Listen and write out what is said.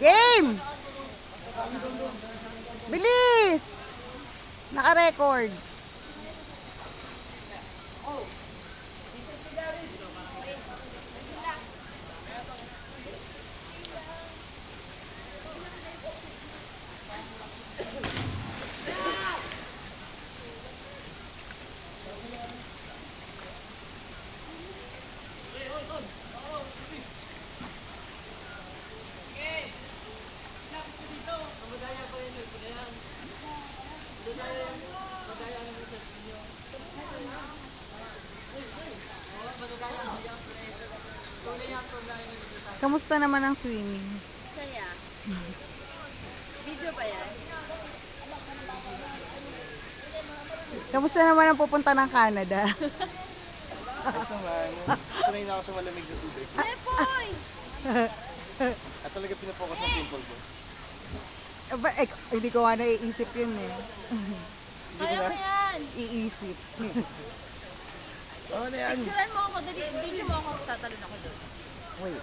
Game! Bilis! Naka-record. Kamusta naman ang swimming? Saya. Video ba yan? Kamusta naman ang pupunta ng Canada? Ayos naman. Sanay na ako sa malamig na tubig. Lepoy! At talaga pinafocus ng pimple ko. Hindi ko nga naiisip yun eh. Kaya mo yan! Iisip. Oo na yan. Picturean mo ako, dali. Video mo ako, tatalon ako doon. Wait.